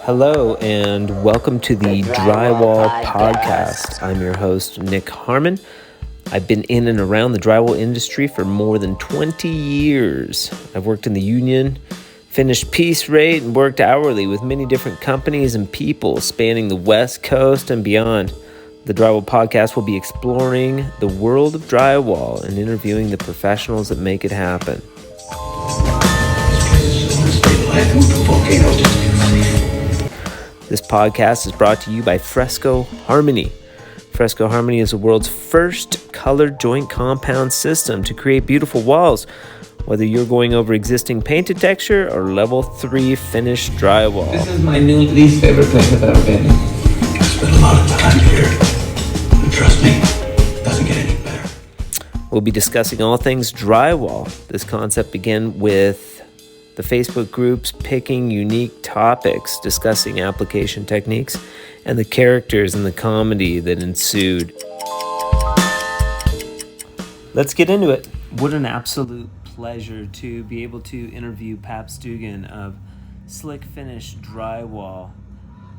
Hello and welcome to the Drywall Podcast. I'm your host, Nick Harmon. I've been in and around the drywall industry for more than 20 years. I've worked in the union, finished piece rate, and worked hourly with many different companies and people spanning the West Coast and beyond. The Drywall Podcast will be exploring the world of drywall and interviewing the professionals that make it happen. This podcast is brought to you by Fresco Harmony. Fresco Harmony is the world's first color joint compound system to create beautiful walls, whether you're going over existing painted texture or level 3 finished drywall. This is my new least favorite place I've ever been. I spent a lot of time here. And trust me, it doesn't get any better. We'll be discussing all things drywall. This concept began with the Facebook groups picking unique topics, discussing application techniques, and the characters and the comedy that ensued. Let's get into it. What an absolute pleasure to be able to interview Papps Duggins of Slick Finish Drywall.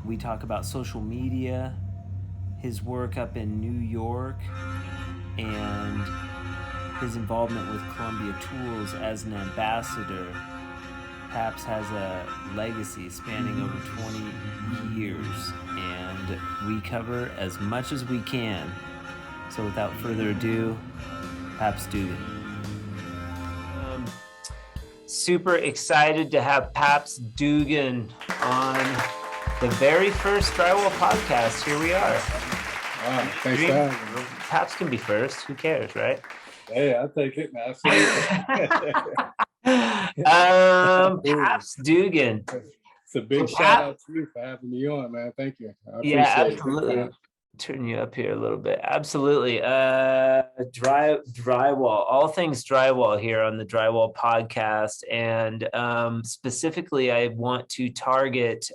We talk about social media, his work up in New York, and his involvement with Columbia Tools as an ambassador. Papps has a legacy spanning over 20 years, and we cover as much as we can. So without further ado, Papps Duggins. Super excited to have Papps Duggins on the very first Drywall podcast. Here we are. Wow, thanks for having me. Papps can be first. Who cares, right? Hey, I'll take it now. Absolutely. Papps Duggins. It's a big shout out to you for having me on, man. Thank you. I appreciate absolutely. it. Turn you up here a little bit. Absolutely. Drywall, all things drywall here on the Drywall Podcast. And specifically, I want to target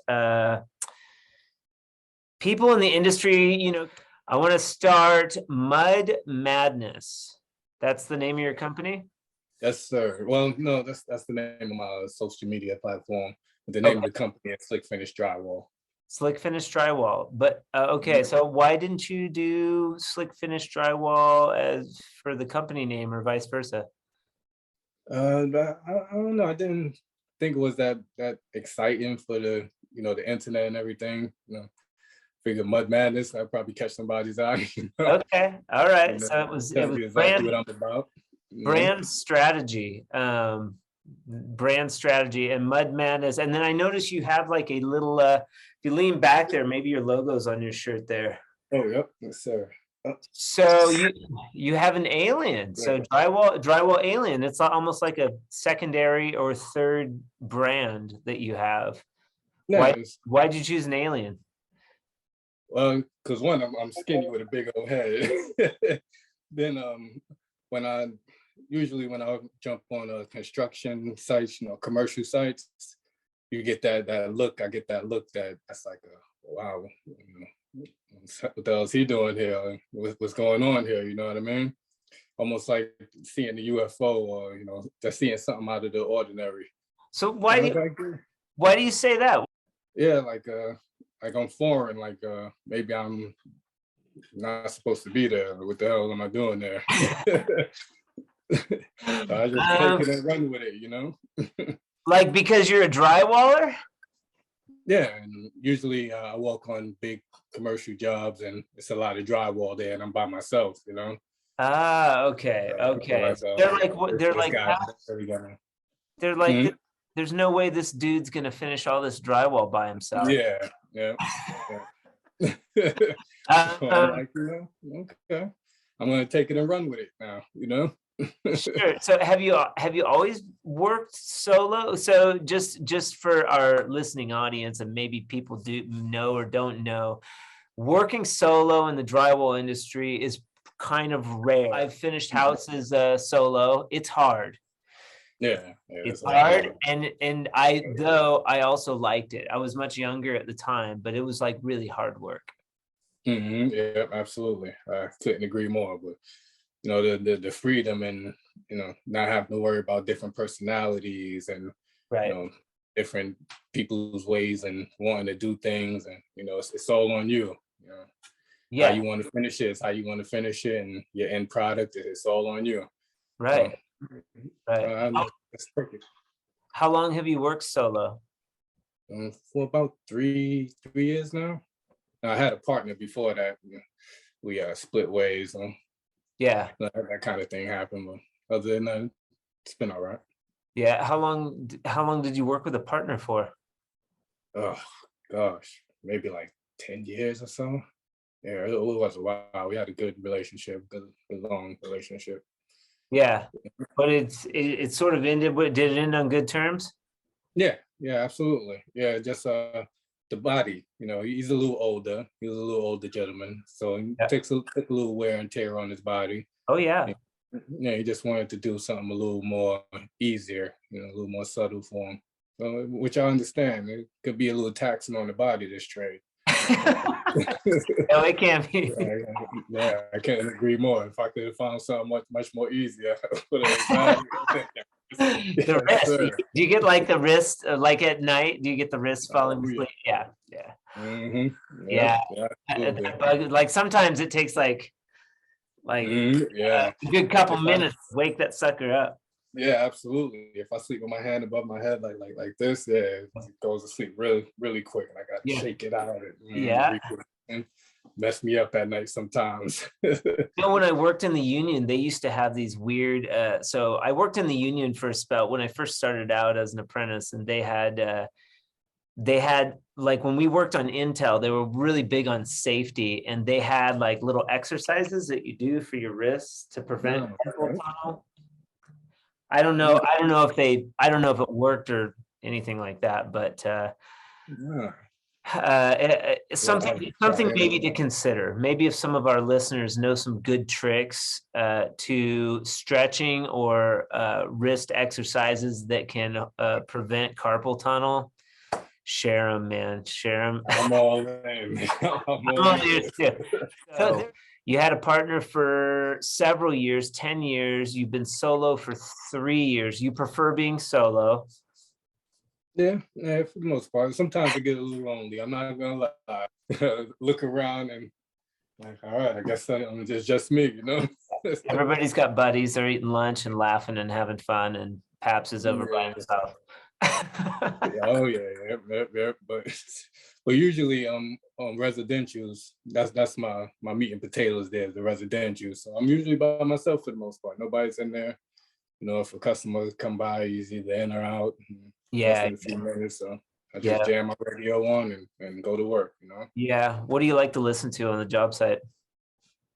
people in the industry. You know, I want to start Mud Madness. That's the name of your company? Yes, sir. Well, no, that's the name of my social media platform. The name of the company is Slick Finish Drywall. Slick Finish Drywall. But okay, so why didn't you do Slick Finish Drywall as for the company name or vice versa? I don't know. I didn't think it was that exciting for the the internet and everything. Figure Mud Madness, I'd probably catch somebody's eye. Okay, all right. So it was exactly brand, what I'm about. Brand strategy, and Mud Madness. And then I noticed you have like a little, if you lean back there, maybe your logo's on your shirt there. Oh, yep, yes, sir. So you have an alien. So drywall alien. It's almost like a secondary or third brand that you have. Nice. Why'd you choose an alien? Well, because one, I'm skinny with a big old head. Then when I jump on construction sites, commercial sites, you get that look. I get that look that's like wow, what the hell is he doing here? What's going on here? You know what I mean? Almost like seeing the UFO or just seeing something out of the ordinary. So why do you say that? Yeah, like I'm foreign, like maybe I'm not supposed to be there. What the hell am I doing there? I just take it and run with it, Like because you're a drywaller? Yeah, and usually I walk on big commercial jobs, and it's a lot of drywall there, and I'm by myself, Ah, okay. They're like, there's no way this dude's gonna finish all this drywall by himself. Yeah. I'm like, okay, I'm gonna take it and run with it now, Sure. So have you always worked solo? So just for our listening audience, and maybe people do know or don't know, working solo in the drywall industry is kind of rare. I've finished houses solo. It's hard. Yeah, it's hard, and I also liked it. I was much younger at the time, but it was like really hard work. Yeah, absolutely. I couldn't agree more. But the freedom and not having to worry about different personalities and right. different people's ways and wanting to do things, and it's all on you. How Yeah, you want to finish it is how you want to finish it, and your end product, it's all on you. right, right. That's perfect. How long have you worked solo? For about three years now. I had a partner before that. We split ways. Yeah, That kind of thing happened, but other than that, it's been all right. yeah. How long did you work with a partner for? Oh gosh, maybe like 10 years or so. Yeah, it was a while. We had a good relationship, good long relationship. Yeah, but it sort of ended. Did it end on good terms? Yeah, absolutely. Yeah, just the body. He's a little older. He was a little older gentleman, so it Yeah. took a little wear and tear on his body. Oh yeah. Yeah, he just wanted to do something a little more easier, a little more subtle for him. Which I understand. It could be a little taxing on the body, this trade. No, it can't be. Yeah, I can't agree more. If I could have found something much more easier, The wrist. Do you get like the wrist, like at night? Do you get the wrist falling asleep? Yeah, yeah, Mm-hmm. yeah. Absolutely. Like sometimes it takes like Yeah, a good couple minutes to wake that sucker up. Yeah, absolutely. If I sleep with my hand above my head like this, yeah, it goes to sleep really, really quick, and I got to shake it out and mess me up at night sometimes. When I worked in the union, they used to have these weird. So I worked in the union for a spell when I first started out as an apprentice, and they had like when we worked on Intel, they were really big on safety, and they had like little exercises that you do for your wrists to prevent carpal tunnel. I don't know if it worked or anything like that, but something maybe to consider. Maybe if some of our listeners know some good tricks to stretching or wrist exercises that can prevent carpal tunnel, share them, man. Share them. I'm all in. I'm all in. So you had a partner for several years, 10 years. You've been solo for 3 years. You prefer being solo? Yeah, for the most part. Sometimes I get a little lonely. I'm not gonna lie. Look around and like, all right, I guess it's just me, Everybody's got buddies. They're eating lunch and laughing and having fun, and Papps is over by himself. Oh yeah. But usually on residentials, that's my meat and potatoes there, the residentials. So I'm usually by myself for the most part. Nobody's in there. If a customer come by, he's either in or out. Yeah. In a few minutes, so I just jam my radio on and go to work. Yeah. What do you like to listen to on the job site?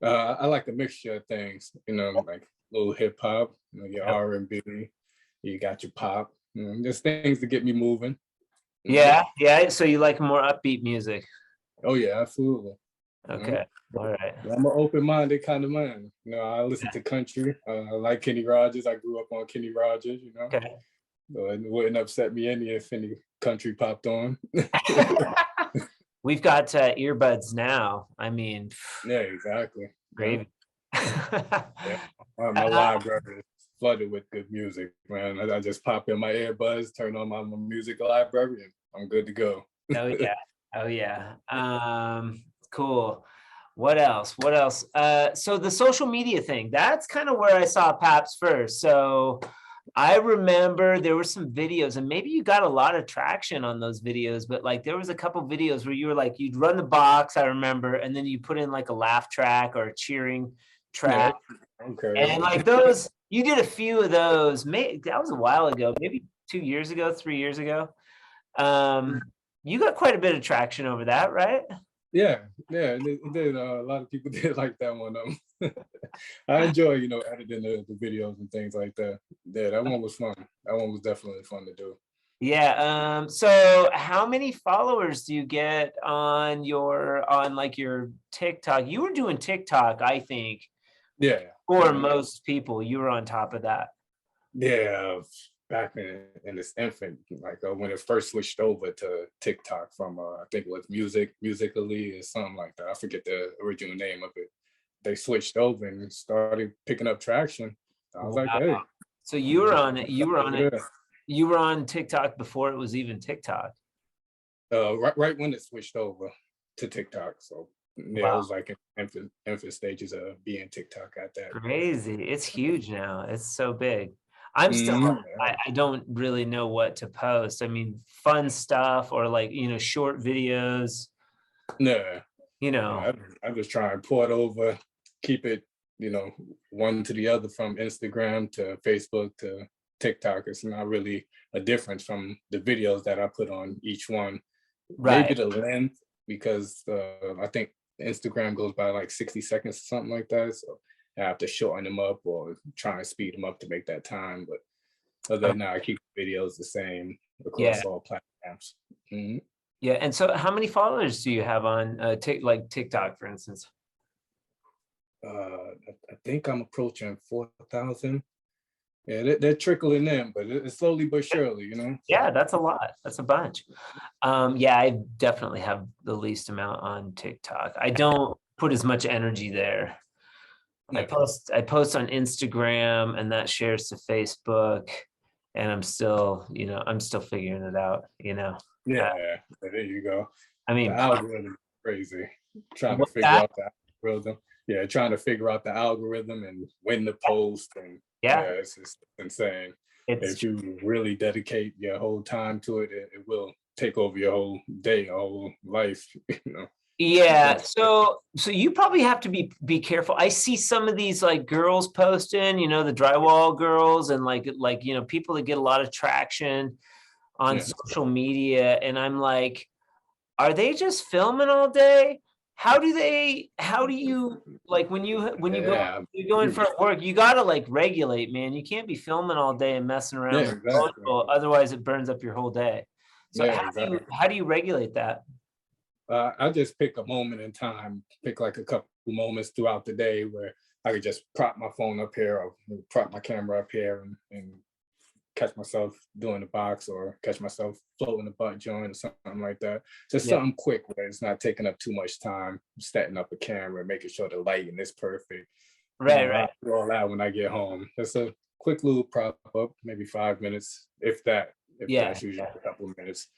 I like a mixture of things. Like a little hip hop. Your R&B. You got your pop. Just things to get me moving. Yeah. So you like more upbeat music? Oh yeah, absolutely. Okay. All right. I'm an open-minded kind of man. I listen to country. I like Kenny Rogers. I grew up on Kenny Rogers. Okay. So it wouldn't upset me any if any country popped on. We've got earbuds now. I mean, yeah, exactly. Great. My library is flooded with good music, man. I just pop in my earbuds, turn on my music library, and I'm good to go. Oh yeah. Cool. What else? So the social media thing, that's kind of where I saw Papps first. So I remember there were some videos, and maybe you got a lot of traction on those videos, but like there was a couple videos where you were like, you'd run the box, I remember, and then you put in like a laugh track or a cheering track. Yeah. Okay. And like those, you did a few of those. That was a while ago, maybe 2 years ago, 3 years ago. You got quite a bit of traction over that, right? Yeah. It did. A lot of people did like that one. I enjoy, editing the videos and things like that. Yeah, that one was fun. That one was definitely fun to do. Yeah. So how many followers do you get on your TikTok? You were doing TikTok, I think. Yeah. For most people, you were on top of that. Yeah. Back in its infant, like when it first switched over to TikTok from I think it was Musical.ly or something like that. I forget the original name of it. They switched over and started picking up traction. I was like, hey. So you were on it. You were on TikTok before it was even TikTok. Right when it switched over to TikTok. So yeah, it Wow. was like in infant stages of being TikTok at that. Crazy. It's huge now. It's so big. I'm still, Mhm. I don't really know what to post. I mean, fun stuff or like, short videos, Yeah, you know. yeah. I just try and port over, keep it, one to the other from Instagram to Facebook to TikTok. It's not really a difference from the videos that I put on each one. Maybe Right. the length, because I think Instagram goes by like 60 seconds or something like that. So I have to shorten them up or try and speed them up to make that time. But other than that, I keep videos the same Yeah. across all platforms. Mhm. Yeah. And so how many followers do you have on like TikTok, for instance? I think I'm approaching 4,000. Yeah, they're trickling in, but it's slowly but surely. Yeah, that's a lot. That's a bunch. Yeah, I definitely have the least amount on TikTok. I don't put as much energy there. I Yeah, post on Instagram and that shares to Facebook, and I'm still figuring it out. Uh, yeah. There you go. I The mean, algorithm is crazy. Trying to what's figure that? out the algorithm. Yeah, trying to figure out the algorithm and when to post, and Yeah, yeah, it's just insane. it's If you really dedicate your whole time to it, it will take over your whole day, your whole life. yeah. That's So you probably have to be careful. I see some of these like girls posting, the drywall girls and like people that get a lot of traction on yeah, social media, and I'm like, are they just filming all day? How do you like yeah, you're going for work, you gotta like regulate, man. You can't be filming all day and messing yeah, around with your exactly. phone, otherwise it burns up your whole day. So Yeah, exactly. how do you regulate that? I just pick a moment in time, pick like a couple moments throughout the day where I could just prop my phone up here or prop my camera up here and catch myself doing the box or catch myself floating the butt joint or something like that. Just Yeah, something quick where it's not taking up too much time, setting up a camera, making sure the lighting is perfect. right, I'll right. do all that when I get home. Just a quick little prop up, maybe 5 minutes, if that. If Yeah, that's usually yeah, a couple of minutes.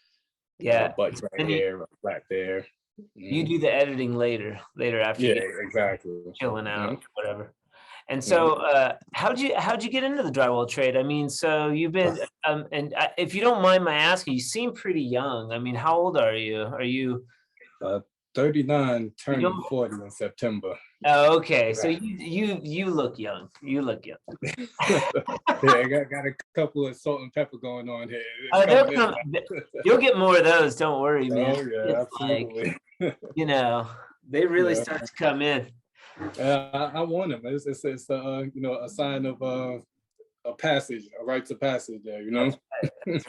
A yeah. butt right And you here, a flat there. you Mhm. do the editing later after you Yeah, get exactly. chilling out, Mhm, whatever. And mhm. so, how'd you get into the drywall trade? I mean, so you've been, if you don't mind my asking, you seem pretty young. I mean, how old are you? Are you? Uh, 39, You turning don't. 40 in September. Oh, okay. So Yeah. you look young. You look young. Yeah, I got a couple of salt and pepper going on here. It's They'll coming in come. now. You'll get more of those. Don't worry, man. Oh yeah, It's like absolutely. you know, they really Yeah, start to come in. I want them. It's a sign of a passage, a rites of passage there. That's right. That's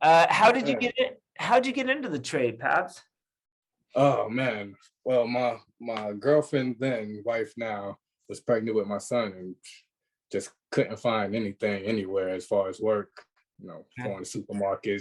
right. How did you Yeah. get it? How'd you get into the trade, Paps? Oh man. Well, my girlfriend then, wife now, was pregnant with my son and just couldn't find anything anywhere as far as work. Going to supermarkets,